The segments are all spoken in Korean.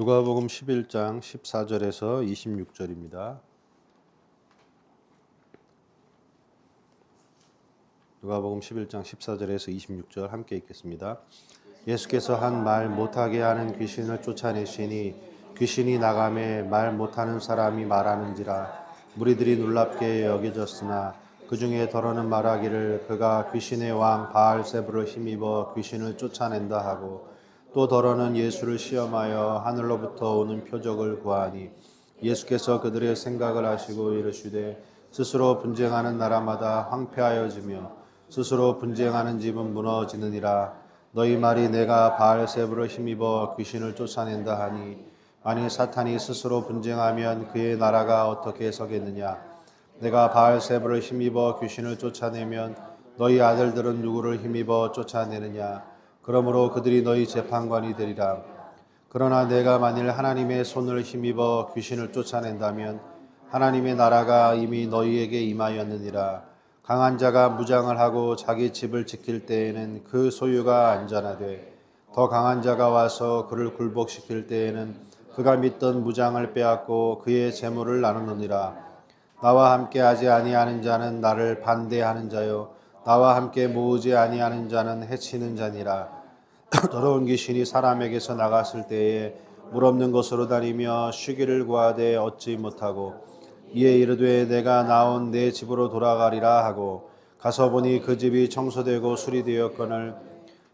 누가복음 11장 14절에서 26절입니다. 누가복음 11장 14절에서 26절 함께 읽겠습니다. 예수께서 한 말 못하게 하는 귀신을 쫓아내시니 귀신이 나가매 말 못하는 사람이 말하는지라. 무리들이 놀랍게 여겨졌으나 그 중에 더러는 말하기를 그가 귀신의 왕 바알세불을 힘입어 귀신을 쫓아낸다 하고, 또 더러는 예수를 시험하여 하늘로부터 오는 표적을 구하니, 예수께서 그들의 생각을 아시고 이르시되 스스로 분쟁하는 나라마다 황폐하여지며 스스로 분쟁하는 집은 무너지느니라. 너희 말이 내가 바알세불을 힘입어 귀신을 쫓아낸다 하니, 만일 사탄이 스스로 분쟁하면 그의 나라가 어떻게 서겠느냐. 내가 바알세불을 힘입어 귀신을 쫓아내면 너희 아들들은 누구를 힘입어 쫓아내느냐. 그러므로 그들이 너희 재판관이 되리라. 그러나 내가 만일 하나님의 손을 힘입어 귀신을 쫓아낸다면 하나님의 나라가 이미 너희에게 임하였느니라. 강한 자가 무장을 하고 자기 집을 지킬 때에는 그 소유가 안전하되, 더 강한 자가 와서 그를 굴복시킬 때에는 그가 믿던 무장을 빼앗고 그의 재물을 나누느니라. 나와 함께 하지 아니하는 자는 나를 반대하는 자요, 나와 함께 모으지 아니하는 자는 해치는 자니라. 더러운 귀신이 사람에게서 나갔을 때에 물 없는 곳으로 다니며 쉬기를 구하되 얻지 못하고, 이에 이르되 내가 나온 내 집으로 돌아가리라 하고 가서 보니 그 집이 청소되고 수리되었거늘,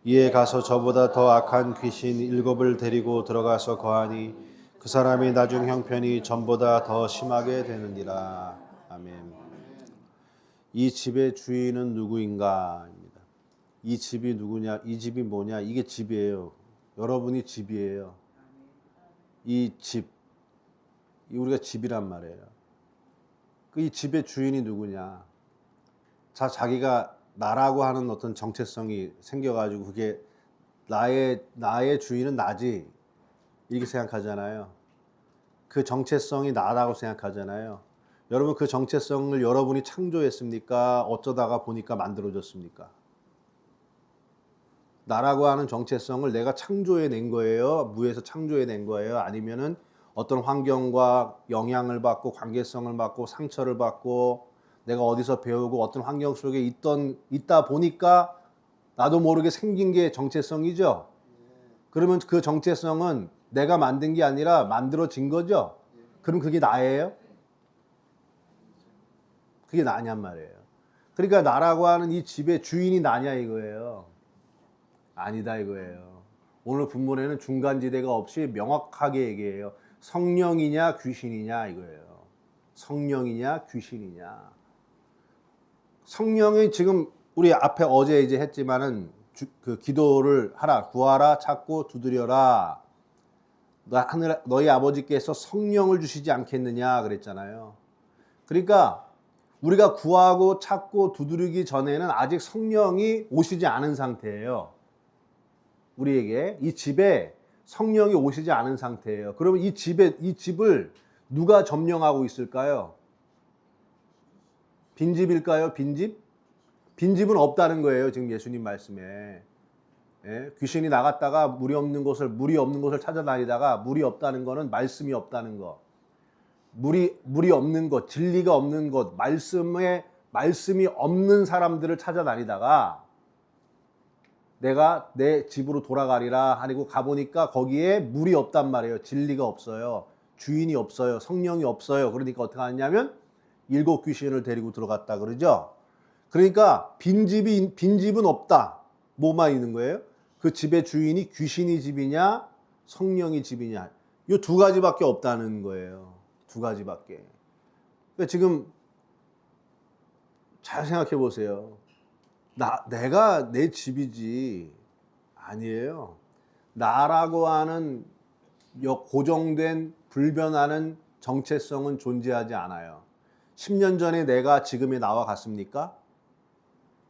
이에 가서 저보다 더 악한 귀신 7을 데리고 들어가서 거하니 그 사람의 나중 형편이 전보다 더 심하게 되느니라. 아멘. 이 집의 주인은 누구인가? 이 집이 누구냐? 이 집이 뭐냐? 이게 집이에요. 여러분이 집이에요. 이 집, 우리가 집이란 말이에요. 이 집의 주인이 누구냐? 자기가 나라고 하는 어떤 정체성이 생겨가지고 그게 나의 주인은 나지, 이렇게 생각하잖아요. 그 정체성이 나라고 생각하잖아요. 여러분, 그 정체성을 여러분이 창조했습니까? 어쩌다가 보니까 만들어졌습니까? 나라고 하는 정체성을 내가 창조해낸 거예요? 무에서 창조해낸 거예요? 아니면은 어떤 환경과 영향을 받고 관계성을 받고 상처를 받고 내가 어디서 배우고 어떤 환경 속에 있다 보니까 나도 모르게 생긴 게 정체성이죠? 그러면 그 정체성은 내가 만든 게 아니라 만들어진 거죠? 그럼 그게 나예요? 그게 나냔 말이에요. 그러니까 나라고 하는 이 집의 주인이 나냐 이거예요. 아니다 이거예요. 오늘 본문에는 중간지대가 없이 명확하게 얘기해요. 성령이냐 귀신이냐 이거예요. 성령이냐 귀신이냐. 성령이 지금 우리 앞에 어제 이제 했지만은 그 기도를 하라, 구하라, 찾고 두드려라. 너희 아버지께서 성령을 주시지 않겠느냐 그랬잖아요. 그러니까 우리가 구하고 찾고 두드리기 전에는 아직 성령이 오시지 않은 상태예요. 우리에게 이 집에 성령이 오시지 않은 상태예요. 그러면 이 집을 누가 점령하고 있을까요? 빈집일까요? 빈집? 빈집은 없다는 거예요. 지금 예수님 말씀에. 예? 귀신이 나갔다가 물이 없는 곳을 찾아다니다가 물이 없다는 거는 말씀이 없다는 거. 물이 없는 것, 진리가 없는 것, 말씀이 없는 사람들을 찾아다니다가 내가 내 집으로 돌아가리라 하고 가보니까 거기에 물이 없단 말이에요. 진리가 없어요. 주인이 없어요. 성령이 없어요. 그러니까 어떻게 하냐면 7 귀신을 데리고 들어갔다 그러죠. 그러니까 빈집은 없다. 뭐만 있는 거예요? 그 집의 주인이 귀신이 집이냐 성령이 집이냐, 이 2가지밖에 없다는 거예요. 2가지밖에. 그러니까 지금 잘 생각해 보세요. 내가 내 집이지. 아니에요. 나라고 하는 고정된 불변하는 정체성은 존재하지 않아요. 10년 전에 내가 지금의 나와 같습니까?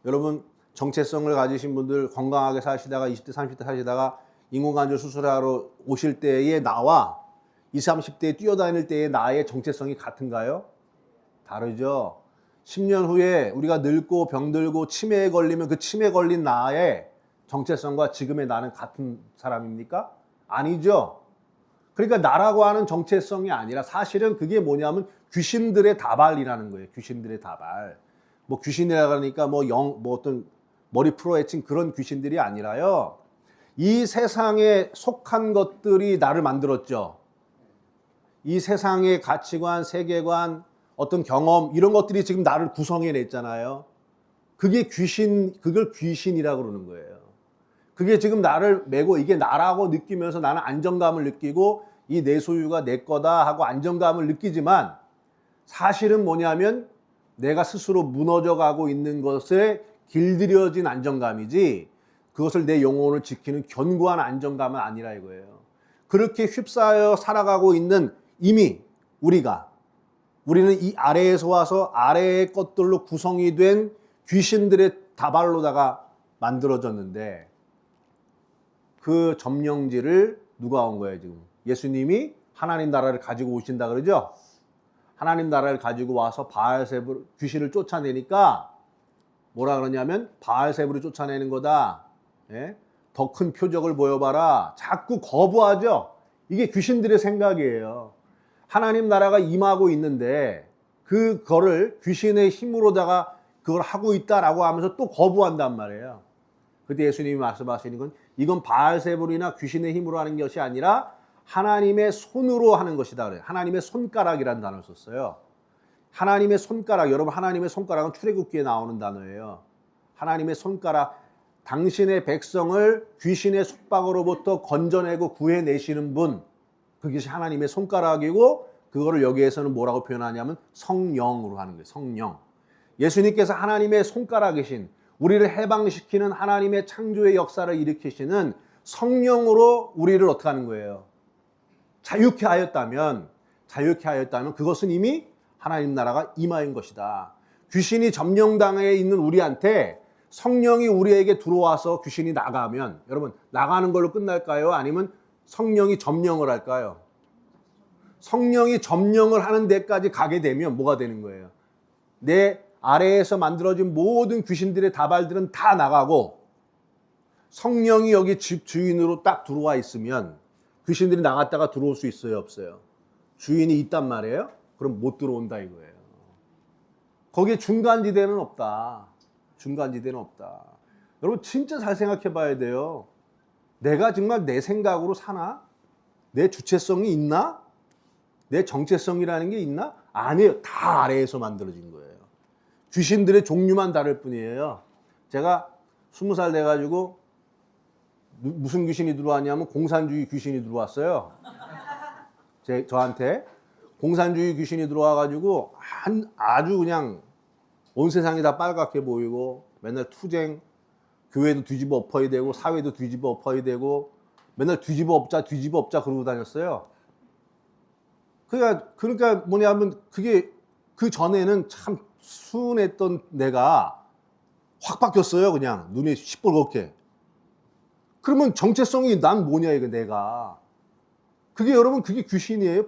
여러분, 정체성을 가지신 분들 건강하게 사시다가 20대 30대 사시다가 인공관절 수술하러 오실 때의 나와 20, 30대에 뛰어다닐 때의 나의 정체성이 같은가요? 다르죠. 10년 후에 우리가 늙고 병들고 치매에 걸리면 그 치매 걸린 나의 정체성과 지금의 나는 같은 사람입니까? 아니죠. 그러니까 나라고 하는 정체성이 아니라 사실은 그게 뭐냐면 귀신들의 다발이라는 거예요. 귀신들의 다발. 뭐 귀신이라 그러니까 뭐 어떤 머리 풀어헤친 그런 귀신들이 아니라요. 이 세상에 속한 것들이 나를 만들었죠. 이 세상의 가치관, 세계관, 어떤 경험 이런 것들이 지금 나를 구성해냈잖아요. 그게 그걸 귀신이라고 그러는 거예요. 그게 지금 나를 메고 이게 나라고 느끼면서 나는 안정감을 느끼고 이 내 소유가 내 거다 하고 안정감을 느끼지만 사실은 뭐냐면 내가 스스로 무너져 가고 있는 것에 길들여진 안정감이지 그것을 내 영혼을 지키는 견고한 안정감은 아니라 이거예요. 그렇게 휩싸여 살아가고 있는 이미 우리는 이 아래에서 와서 아래의 것들로 구성이 된 귀신들의 다발로다가 만들어졌는데 그 점령지를 누가 온 거예요 지금? 예수님이 하나님 나라를 가지고 오신다 그러죠? 하나님 나라를 가지고 와서 바알세불 귀신을 쫓아내니까 뭐라 그러냐면 바알세불이 쫓아내는 거다. 예? 더 큰 표적을 보여봐라. 자꾸 거부하죠. 이게 귀신들의 생각이에요. 하나님 나라가 임하고 있는데 그거를 귀신의 힘으로다가 그걸 하고 있다라고 하면서 또 거부한단 말이에요. 그때 예수님이 말씀하시는 건 이건 바알세불이나 귀신의 힘으로 하는 것이 아니라 하나님의 손으로 하는 것이다 그래요. 하나님의 손가락이라는 단어를 썼어요. 하나님의 손가락, 여러분 하나님의 손가락은 출애굽기에 나오는 단어예요. 하나님의 손가락, 당신의 백성을 귀신의 속박으로부터 건져내고 구해내시는 분, 그것이 하나님의 손가락이고 그거를 여기에서는 뭐라고 표현하냐면 성령으로 하는 거예요. 성령. 예수님께서 하나님의 손가락이신 우리를 해방시키는 하나님의 창조의 역사를 일으키시는 성령으로 우리를 어떻게 하는 거예요? 자유케 하였다면 그것은 이미 하나님 나라가 임하인 것이다. 귀신이 점령당에 있는 우리한테 성령이 우리에게 들어와서 귀신이 나가면 여러분 나가는 걸로 끝날까요? 아니면 성령이 점령을 할까요? 성령이 점령을 하는 데까지 가게 되면 뭐가 되는 거예요? 내 아래에서 만들어진 모든 귀신들의 다발들은 다 나가고 성령이 여기 집 주인으로 딱 들어와 있으면 귀신들이 나갔다가 들어올 수 있어요? 없어요? 주인이 있단 말이에요? 그럼 못 들어온다 이거예요. 거기에 중간지대는 없다. 중간지대는 없다. 여러분 진짜 잘 생각해 봐야 돼요. 내가 정말 내 생각으로 사나? 내 주체성이 있나? 내 정체성이라는 게 있나? 아니에요. 다 아래에서 만들어진 거예요. 귀신들의 종류만 다를 뿐이에요. 제가 20살 돼가지고 무슨 귀신이 들어왔냐면 공산주의 귀신이 들어왔어요. 저한테 공산주의 귀신이 들어와가지고 아주 그냥 온 세상이 다 빨갛게 보이고 맨날 투쟁, 교회도 뒤집어 엎어야 되고 사회도 뒤집어 엎어야 되고 맨날 뒤집어 엎자 그러고 다녔어요. 그러니까 뭐냐면 그게 그 전에는 참 순했던 내가 확 바뀌었어요. 그냥 눈이 시뻘겋게. 그러면 정체성이 난 뭐냐 이거 내가. 그게 여러분 그게 귀신이에요.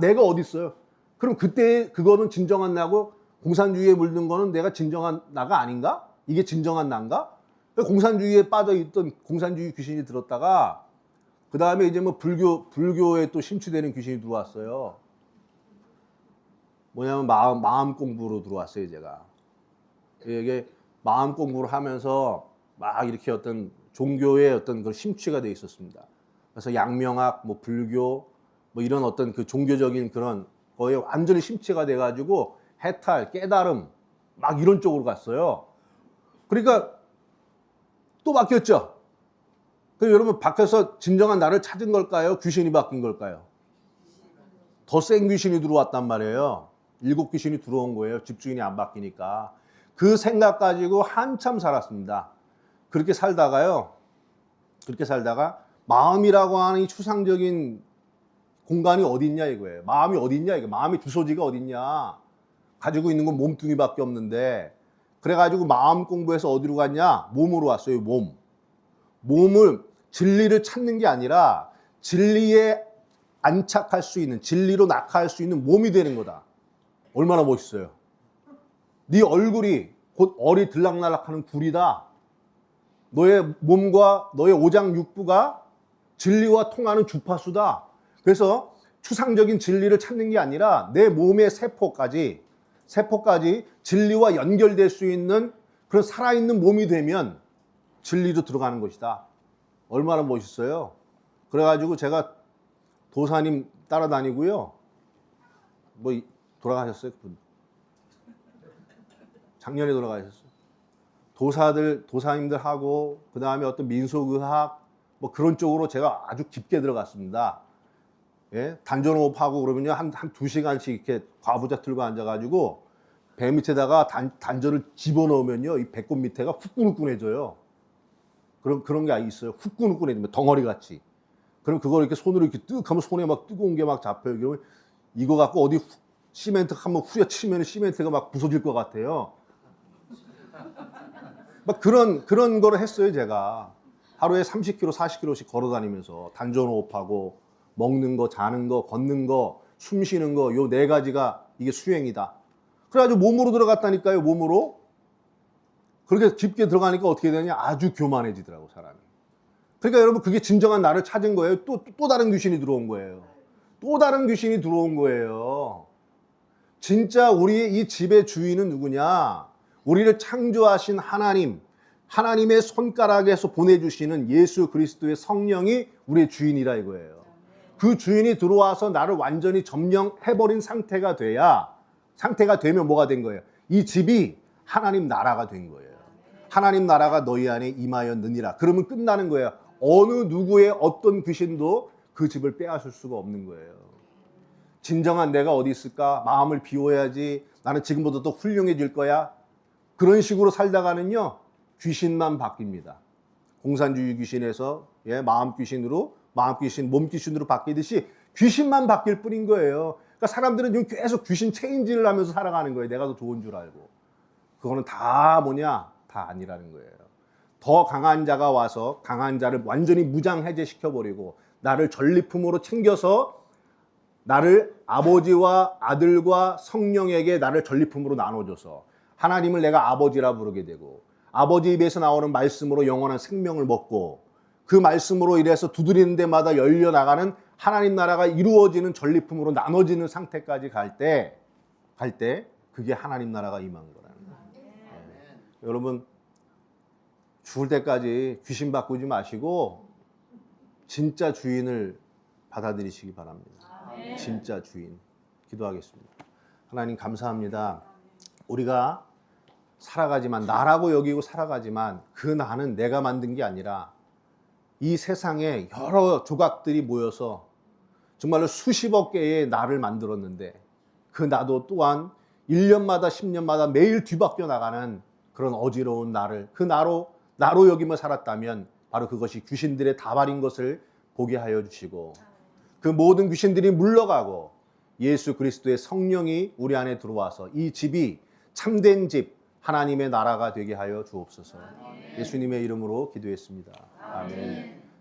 내가 어디 있어요? 그럼 그때 그거는 진정한 나고 공산주의에 물든 거는 내가 진정한 나가 아닌가? 이게 진정한 나인가? 공산주의에 빠져있던 공산주의 귀신이 들었다가 그 다음에 이제 뭐 불교에 또 심취되는 귀신이 들어왔어요. 뭐냐면 마음 공부로 들어왔어요, 제가. 이게 마음 공부를 하면서 막 이렇게 어떤 종교의 어떤 그 심취가 돼 있었습니다. 그래서 양명학, 뭐 불교, 뭐 이런 어떤 그 종교적인 그런 거에 완전히 심취가 돼가지고 해탈, 깨달음, 막 이런 쪽으로 갔어요. 그러니까 또 바뀌었죠. 그럼 여러분 바뀌어서 진정한 나를 찾은 걸까요? 귀신이 바뀐 걸까요? 더 센 귀신이 들어왔단 말이에요. 7 귀신이 들어온 거예요. 집주인이 안 바뀌니까. 그 생각 가지고 한참 살았습니다. 그렇게 살다가 마음이라고 하는 이 추상적인 공간이 어디 있냐 이거예요. 마음이 어디 있냐 이거. 마음의 주소지가 어디 있냐. 가지고 있는 건 몸뚱이밖에 없는데 그래가지고 마음 공부해서 어디로 갔냐? 몸으로 왔어요. 몸을 진리를 찾는 게 아니라 진리에 안착할 수 있는 진리로 낙하할 수 있는 몸이 되는 거다. 얼마나 멋있어요. 네 얼굴이 곧 얼이 들락날락하는 굴이다. 너의 몸과 너의 오장육부가 진리와 통하는 주파수다. 그래서 추상적인 진리를 찾는 게 아니라 내 몸의 세포까지 진리와 연결될 수 있는 그런 살아있는 몸이 되면 진리도 들어가는 것이다. 얼마나 멋있어요. 그래가지고 제가 도사님 따라다니고요. 뭐 돌아가셨어요? 그분. 작년에 돌아가셨어요. 도사님들하고 그 다음에 어떤 민속의학 뭐 그런 쪽으로 제가 아주 깊게 들어갔습니다. 예? 단전호흡하고 그러면요 한 2시간씩 이렇게 과부자 틀고 앉아가지고 배 밑에다가 단전을 집어넣으면요 이 배꼽 밑에가 후끈후끈해져요. 그런 게 있어요. 후끈후끈해지면 덩어리 같이. 그럼 그걸 이렇게 손으로 이렇게 뜩 하면 손에 막 뜨거운 게 막 잡혀요. 그러면 이거 갖고 어디 시멘트 한번 후려치면 시멘트가 막 부서질 것 같아요. 막 그런 거를 했어요, 제가. 하루에 30km, 40km씩 걸어 다니면서 단전호흡하고 먹는 거, 자는 거, 걷는 거, 숨 쉬는 거, 요 4가지가 이게 수행이다. 그래가지고 몸으로 들어갔다니까요, 몸으로. 그렇게 깊게 들어가니까 어떻게 되냐? 아주 교만해지더라고, 사람이. 그러니까 여러분, 그게 진정한 나를 찾은 거예요. 또 다른 귀신이 들어온 거예요. 또 다른 귀신이 들어온 거예요. 진짜 우리의 이 집의 주인은 누구냐? 우리를 창조하신 하나님, 하나님의 손가락에서 보내주시는 예수 그리스도의 성령이 우리의 주인이라 이거예요. 그 주인이 들어와서 나를 완전히 점령해버린 상태가 되면 뭐가 된 거예요? 이 집이 하나님 나라가 된 거예요. 하나님 나라가 너희 안에 임하였느니라. 그러면 끝나는 거예요. 어느 누구의 어떤 귀신도 그 집을 빼앗을 수가 없는 거예요. 진정한 내가 어디 있을까? 마음을 비워야지. 나는 지금보다 더 훌륭해질 거야. 그런 식으로 살다가는요. 귀신만 바뀝니다. 공산주의 귀신에서 마음 귀신으로 몸 귀신으로 바뀌듯이 귀신만 바뀔 뿐인 거예요. 그러니까 사람들은 지금 계속 귀신 체인지를 하면서 살아가는 거예요. 내가 더 좋은 줄 알고. 그거는 다 다 아니라는 거예요. 더 강한 자가 와서 강한 자를 완전히 무장해제시켜버리고 나를 전리품으로 챙겨서 나를 아버지와 아들과 성령에게 나를 전리품으로 나눠줘서 하나님을 내가 아버지라 부르게 되고 아버지 입에서 나오는 말씀으로 영원한 생명을 먹고 그 말씀으로 이래서 두드리는 데마다 열려나가는 하나님 나라가 이루어지는 전리품으로 나눠지는 상태까지 갈 때 그게 하나님 나라가 임한 거라는 거예요. 여러분 죽을 때까지 귀신 바꾸지 마시고 진짜 주인을 받아들이시기 바랍니다. 진짜 주인. 기도하겠습니다. 하나님 감사합니다. 우리가 살아가지만 나라고 여기고 살아가지만 그 나는 내가 만든 게 아니라 이 세상에 여러 조각들이 모여서 정말로 수십억 개의 나를 만들었는데 그 나도 또한 1년마다 10년마다 매일 뒤바뀌어 나가는 그런 어지러운 나를 그 나로 여기며 살았다면 바로 그것이 귀신들의 다발인 것을 보게 하여 주시고 그 모든 귀신들이 물러가고 예수 그리스도의 성령이 우리 안에 들어와서 이 집이 참된 집 하나님의 나라가 되게 하여 주옵소서. 예수님의 이름으로 기도했습니다. 아멘.